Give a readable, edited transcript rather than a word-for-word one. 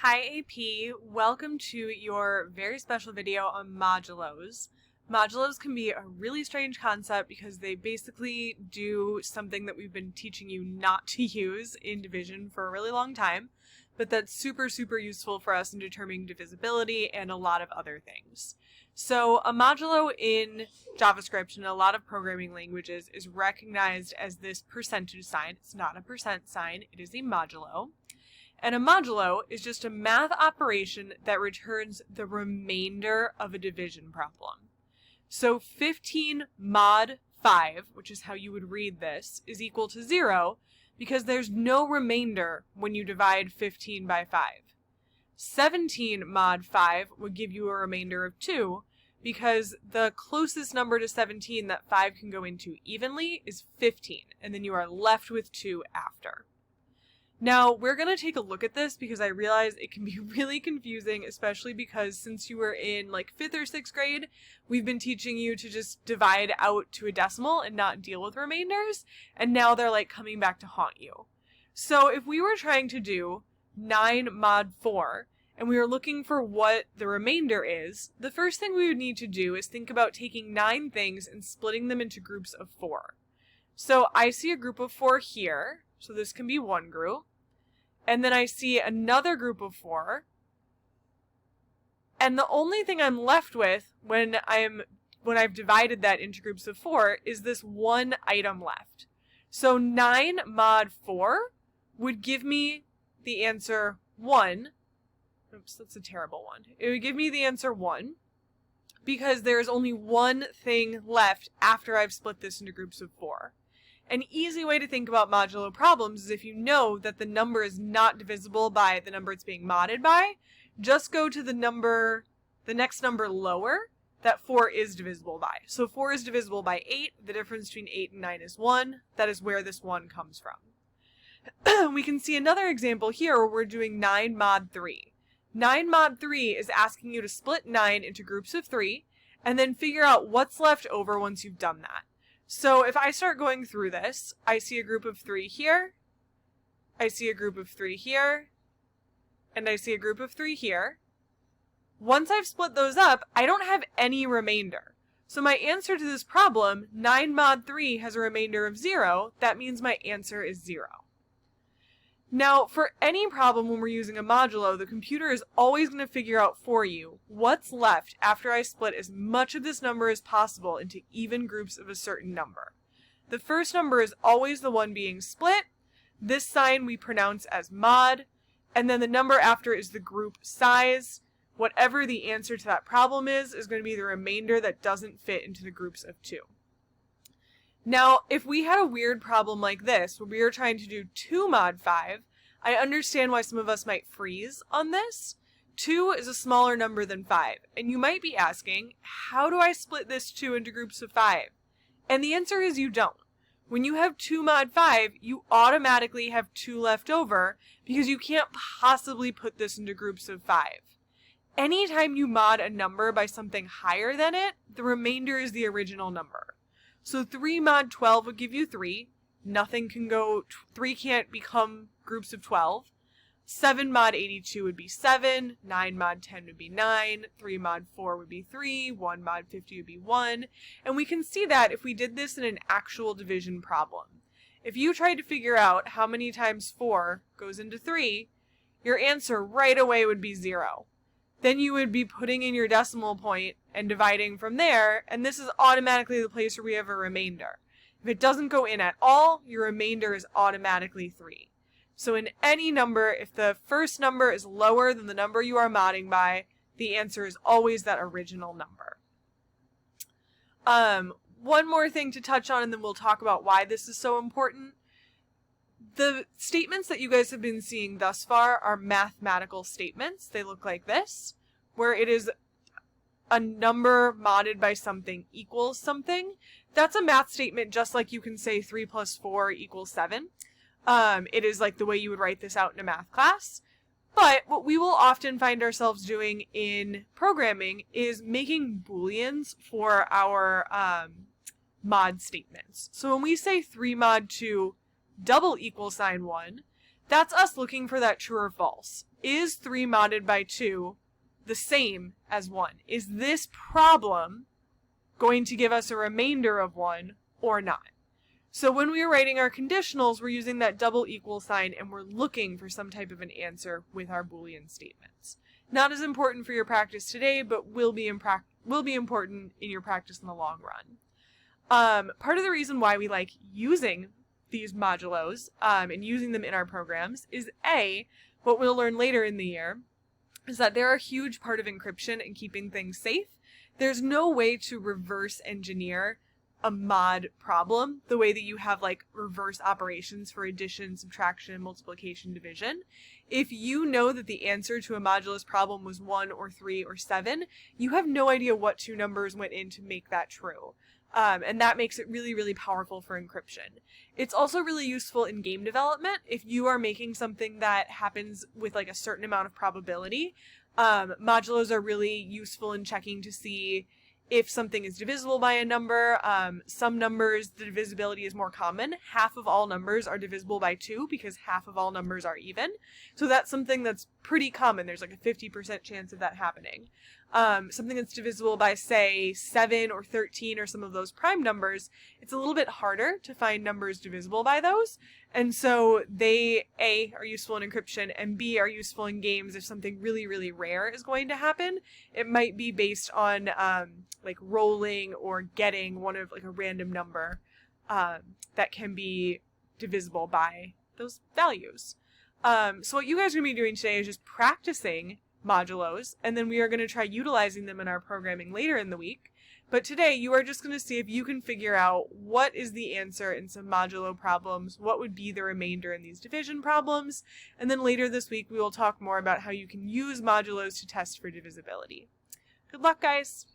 Hi AP, welcome to your very special video on modulos. Modulos can be a really strange concept because they basically do something that we've been teaching you not to use in division for a really long time, but that's super useful for us in determining divisibility and a lot of other things. So a modulo in JavaScript and a lot of programming languages is recognized as this percentage sign. It's not a percent sign, it is a modulo. And a modulo is just a math operation that returns the remainder of a division problem. So 15 mod 5, which is how you would read this, is equal to 0 because there's no remainder when you divide 15 by 5. 17 mod 5 would give you a remainder of 2 because the closest number to 17 that 5 can go into evenly is 15, and then you are left with 2 after. Now, we're going to take a look at this because I realize it can be really confusing, especially because since you were in like 5th or 6th grade, we've been teaching you to just divide out to a decimal and not deal with remainders, and now they're like coming back to haunt you. So if we were trying to do 9 mod 4, and we were looking for what the remainder is, the first thing we would need to do is think about taking 9 things and splitting them into groups of 4. So I see a group of 4 here, so this can be one group. And then I see another group of 4. And the only thing I'm left with when I've divided that into groups of 4 is this one item left. So 9 mod 4 would give me the answer 1. Oops, that's a terrible one. It would give me the answer 1 because there's only one thing left after I've split this into groups of 4. An easy way to think about modulo problems is if you know that the number is not divisible by the number it's being modded by, just go to the next number lower that 4 is divisible by. So 4 is divisible by 8, the difference between 8 and 9 is 1, that is where this 1 comes from. We can see another example here where we're doing 9 mod 3. 9 mod 3 is asking you to split 9 into groups of 3, and then figure out what's left over once you've done that. So if I start going through this, I see a group of 3 here, I see a group of 3 here, and I see a group of 3 here. Once I've split those up, I don't have any remainder. So my answer to this problem, 9 mod 3 has a remainder of 0, that means my answer is 0. Now, for any problem when we're using a modulo, the computer is always going to figure out for you what's left after I split as much of this number as possible into even groups of a certain number. The first number is always the one being split. This sign we pronounce as mod, and then the number after is the group size. Whatever the answer to that problem is going to be the remainder that doesn't fit into the groups of 2. Now, if we had a weird problem like this, where we were trying to do 2 mod 5, I understand why some of us might freeze on this. 2 is a smaller number than 5, and you might be asking, how do I split this 2 into groups of 5? And the answer is you don't. When you have 2 mod 5, you automatically have 2 left over, because you can't possibly put this into groups of 5. Anytime you mod a number by something higher than it, the remainder is the original number. So 3 mod 12 would give you 3. Nothing can go, 3 can't become groups of 12. 7 mod 82 would be 7. 9 mod 10 would be 9. 3 mod 4 would be 3. 1 mod 50 would be 1. And we can see that if we did this in an actual division problem. If you tried to figure out how many times 4 goes into 3, your answer right away would be 0. Then you would be putting in your decimal point and dividing from there, and this is automatically the place where we have a remainder. If it doesn't go in at all, your remainder is automatically 3. So in any number, if the first number is lower than the number you are modding by, the answer is always that original number. One more thing to touch on, and then we'll talk about why this is so important. The statements that you guys have been seeing thus far are mathematical statements. They look like this, where it is a number modded by something equals something. That's a math statement just like you can say 3 plus 4 equals 7. It is like the way you would write this out in a math class. But what we will often find ourselves doing in programming is making booleans for our mod statements. So when we say 3 mod 2 double equal sign 1, that's us looking for that true or false. is 3 modded by 2 the same as 1? Is this problem going to give us a remainder of 1 or not? So when we are writing our conditionals, we're using that double equal sign and we're looking for some type of an answer with our Boolean statements. Not as important for your practice today, but will be important in your practice in the long run. Part of the reason why we like using these modulos and using them in our programs is A, what we'll learn later in the year, is that they're a huge part of encryption and keeping things safe. There's no way to reverse engineer a mod problem the way that you have like reverse operations for addition, subtraction, multiplication, division. If you know that the answer to a modulus problem was 1 or 3 or 7, you have no idea what 2 numbers went in to make that true. And that makes it really, really powerful for encryption. It's also really useful in game development. If you are making something that happens with like a certain amount of probability, modulos are really useful in checking to see if something is divisible by a number. Some numbers, the divisibility is more common. Half of all numbers are divisible by 2 because half of all numbers are even. So that's something that's pretty common. There's like a 50% chance of that happening. Something that's divisible by, say, 7 or 13 or some of those prime numbers, it's a little bit harder to find numbers divisible by those. And so they, A, are useful in encryption, and B, are useful in games if something really, really rare is going to happen. It might be based on like rolling or getting one of like a random number that can be divisible by those values. So what you guys are going to be doing today is just practicing modulos, and then we are going to try utilizing them in our programming later in the week. But today you are just going to see if you can figure out what is the answer in some modulo problems, what would be the remainder in these division problems, and then later this week we will talk more about how you can use modulos to test for divisibility. Good luck, guys!